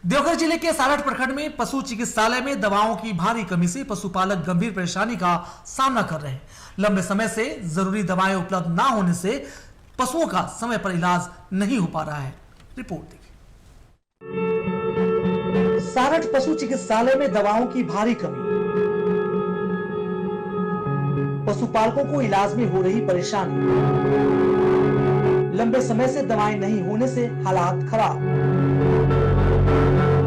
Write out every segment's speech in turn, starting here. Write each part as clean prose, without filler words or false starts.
देवघर जिले के सारठ प्रखंड में पशु चिकित्सालय में दवाओं की भारी कमी से पशुपालक गंभीर परेशानी का सामना कर रहे हैं। लंबे समय से जरूरी दवाएं उपलब्ध न होने से पशुओं का समय पर इलाज नहीं हो पा रहा है। रिपोर्ट देखिए। सारठ पशु चिकित्सालय में दवाओं की भारी कमी, पशुपालकों को इलाज में हो रही परेशानी, लंबे समय से दवाएं नहीं होने से हालात खराब,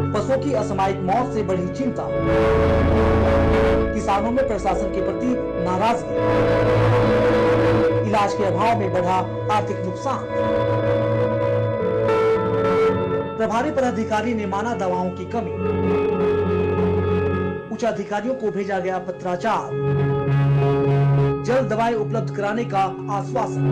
पशुओं की असामयिक मौत से बढ़ी चिंता, किसानों में प्रशासन के प्रति नाराजगी, इलाज के अभाव में बढ़ा आर्थिक नुकसान। प्रभारी पदाधिकारी ने माना दवाओं की कमी, उच्च अधिकारियों को भेजा गया पत्राचार, जल्द दवाएं उपलब्ध कराने का आश्वासन।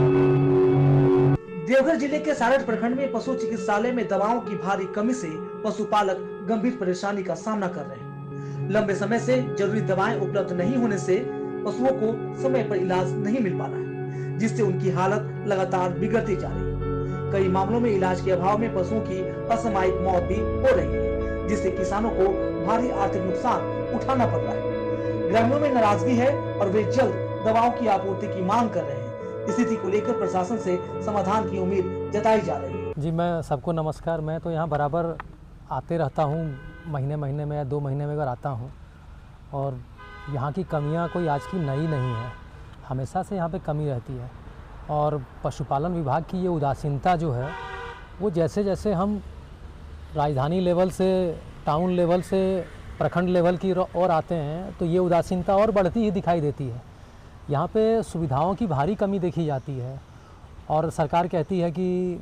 देवघर जिले के सारठ प्रखंड में पशु चिकित्सालय में दवाओं की भारी कमी से पशुपालक गंभीर परेशानी का सामना कर रहे हैं। लंबे समय से जरूरी दवाएं उपलब्ध नहीं होने से पशुओं को समय पर इलाज नहीं मिल पा रहा है, जिससे उनकी हालत लगातार बिगड़ती जा रही है। कई मामलों में इलाज के अभाव में पशुओं की असामयिक मौत भी हो रही है, जिससे किसानों को भारी आर्थिक नुकसान उठाना पड़ रहा है। ग्रामीणों में नाराजगी है और वे जल्द दवाओं की आपूर्ति की मांग कर रहे हैं। स्थिति को लेकर प्रशासन से समाधान की उम्मीद जताई जा रही है। जी, मैं सबको नमस्कार। मैं तो यहाँ बराबर आते रहता हूँ, महीने में या 2 महीने में अगर आता हूँ, और यहाँ की कमियाँ कोई आज की नई नहीं है, हमेशा से यहाँ पे कमी रहती है। और पशुपालन विभाग की ये उदासीनता जो है, वो जैसे जैसे हम राजधानी लेवल से, टाउन लेवल से, प्रखंड लेवल की ओर आते हैं तो ये उदासीनता और बढ़ती ही दिखाई देती है। यहाँ पे सुविधाओं की भारी कमी देखी जाती है और सरकार कहती है कि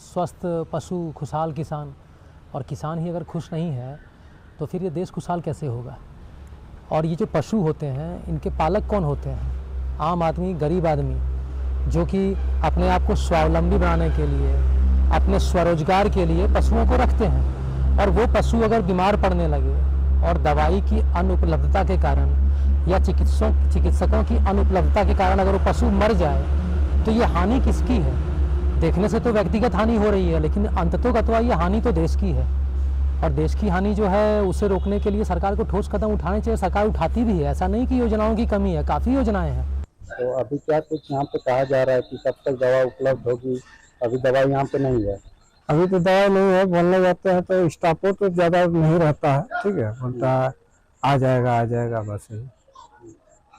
स्वस्थ पशु खुशहाल किसान, और किसान ही अगर खुश नहीं है तो फिर ये देश खुशहाल कैसे होगा। और ये जो पशु होते हैं, इनके पालक कौन होते हैं? आम आदमी, गरीब आदमी, जो कि अपने आप को स्वावलंबी बनाने के लिए, अपने स्वरोजगार के लिए पशुओं को रखते हैं। और वो पशु अगर बीमार पड़ने लगे और दवाई की अनुपलब्धता के कारण या चिकित्सकों की अनुपलब्धता के कारण अगर वो पशु मर जाए तो ये हानि किसकी है? देखने से तो व्यक्तिगत हानि हो रही है, लेकिन अंततोगत्वा ये हानि तो देश की है। और देश की हानि जो है उसे रोकने के लिए सरकार को ठोस कदम उठाने चाहिए। सरकार उठाती भी है, ऐसा नहीं कि योजनाओं की कमी है, काफ़ी योजनाएं हैं। तो अभी क्या कुछ यहाँ पे कहा जा रहा है कि कब तक दवा उपलब्ध होगी? अभी दवा यहाँ पे नहीं है। अभी तो दवा नहीं है। बोलने जाते हैं तो स्टाफों तो ज़्यादा नहीं रहता है, ठीक है, बोलता है आ जाएगा बस यही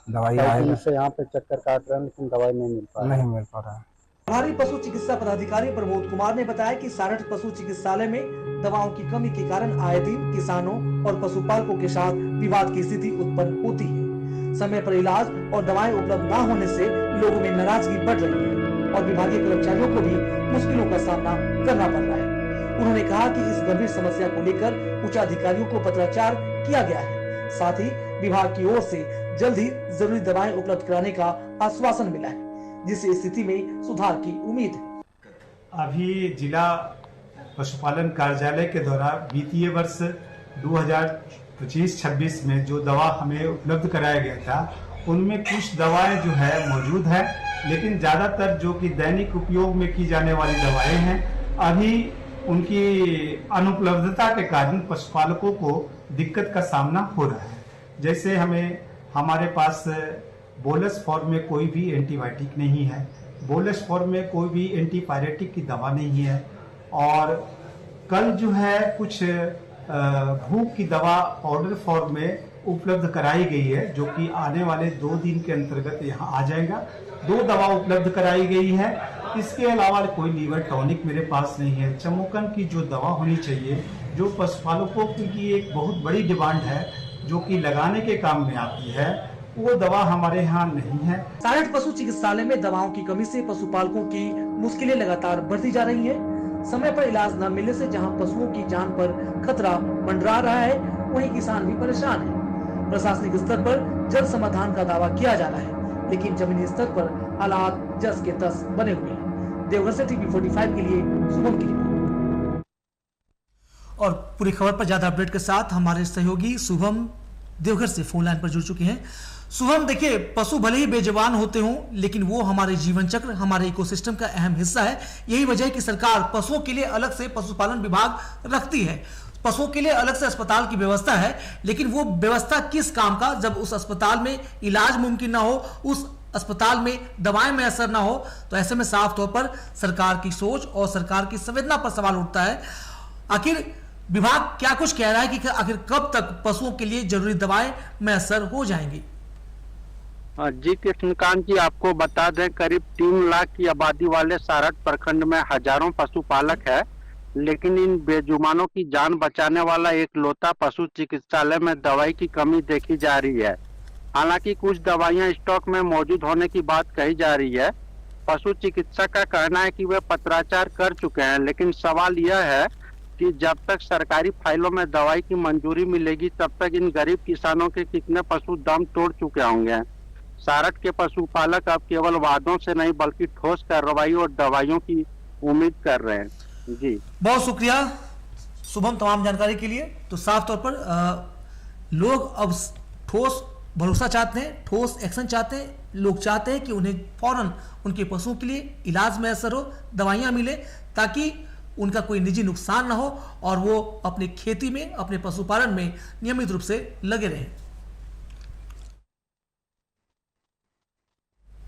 दवाई आएगा। से यहाँ पे चक्कर काट रहे हैं लेकिन दवाई नहीं मिल पा रहा है। प्रभारी पशु चिकित्सा पदाधिकारी प्रमोद कुमार ने बताया कि सारठ पशु चिकित्सालय में दवाओं की कमी के कारण आए दिन किसानों और पशुपालकों के साथ विवाद की स्थिति उत्पन्न होती है। समय पर इलाज और दवाएं उपलब्ध न होने से लोगों में नाराजगी बढ़ रही है और विभागीय कर्मचारियों को भी मुश्किलों का सामना करना पड़ रहा है। उन्होंने कहा कि इस गंभीर समस्या को लेकर उच्च अधिकारियों को पत्राचार किया गया है। साथ ही विभाग की ओर से जल्द ही जरूरी दवाएं उपलब्ध कराने का आश्वासन मिला है, जिससे स्थिति में सुधार की उम्मीद है। अभी जिला पशुपालन कार्यालय के द्वारा वित्तीय वर्ष 2025-26 में जो दवा हमें उपलब्ध कराया गया था, उनमें कुछ दवाएं जो है मौजूद है, लेकिन ज्यादातर जो कि दैनिक उपयोग में की जाने वाली दवाएं हैं, अभी उनकी अनुपलब्धता के कारण पशुपालकों को दिक्कत का सामना हो रहा है। जैसे हमारे पास बोलस फॉर्म में कोई भी एंटीबायोटिक नहीं है, बोलस फॉर्म में कोई भी एंटीपायरेटिक की दवा नहीं है, और कल जो है कुछ भूख की दवा पाउडर फॉर्म में उपलब्ध कराई गई है, जो कि आने वाले 2 दिन के अंतर्गत यहाँ आ जाएगा। 2 दवा उपलब्ध कराई गई है। इसके अलावा कोई लीवर टॉनिक मेरे पास नहीं है। चमोकन की जो दवा होनी चाहिए, जो पशुपालकों की एक बहुत बड़ी डिमांड है, जो कि लगाने के काम में आती है, वो दवा हमारे यहाँ नहीं है। सारठ पशु चिकित्सालय में दवाओं की कमी से पशुपालकों की मुश्किलें लगातार बढ़ती जा रही है। समय पर इलाज न मिलने से जहां पशुओं की जान पर खतरा मंडरा रहा है, वहीं किसान भी परेशान है। प्रशासनिक स्तर पर जल्द समाधान का दावा किया जा रहा है, लेकिन जमीनी स्तर पर हालात जस के तस बने हुए हैं। देवघर से टीवी 45 के लिए शुभम की रिपोर्ट। और पूरी खबर पर ज्यादा अपडेट के साथ हमारे सहयोगी शुभम देवघर से फोन लाइन पर जुड़ चुके हैं। शुभम, देखिए, पशु भले ही बेजुबान होते हों, लेकिन वो हमारे जीवन चक्र, हमारे इकोसिस्टम का अहम हिस्सा है। यही वजह है कि सरकार पशुओं के लिए अलग से पशुपालन विभाग रखती है। पशुओं के लिए अलग से अस्पताल की व्यवस्था है, लेकिन वो व्यवस्था किस काम का, जब उस अस्पताल में इलाज मुमकिन ना हो, उस अस्पताल में दवाएं में असर ना हो, तो ऐसे में साफ तौर पर सरकार की सोच और सरकार की संवेदना पर सवाल उठता है। आखिर विभाग क्या कुछ कह रहा है कि आखिर कब तक पशुओं के लिए जरूरी दवाएं में असर हो जाएंगी? जी कृष्णकांत जी, आपको बता दें करीब 3 लाख की आबादी वाले सारठ प्रखंड में हजारों पशुपालक है, लेकिन इन बेजुबानों की जान बचाने वाला एक लौता पशु चिकित्सालय में दवाई की कमी देखी जा रही है। हालांकि कुछ दवाइयां स्टॉक में मौजूद होने की बात कही जा रही है। पशु चिकित्सक का कहना है कि वे पत्राचार कर चुके हैं, लेकिन सवाल यह है कि जब तक सरकारी फाइलों में दवाई की मंजूरी मिलेगी तब तक इन गरीब किसानों के कितने पशु दम तोड़ चुके होंगे। सारठ के पशुपालक अब केवल वादों से नहीं बल्कि ठोस कार्रवाई और दवाइयों की उम्मीद कर रहे हैं। जी बहुत शुक्रिया शुभम तमाम जानकारी के लिए। तो साफ तौर पर लोग अब ठोस भरोसा चाहते हैं, ठोस एक्शन चाहते हैं। लोग चाहते हैं कि उन्हें फौरन उनके पशुओं के लिए इलाज में असर हो, दवाइयां मिले, ताकि उनका कोई निजी नुकसान ना हो और वो अपनी खेती में, अपने पशुपालन में नियमित रूप से लगे रहें।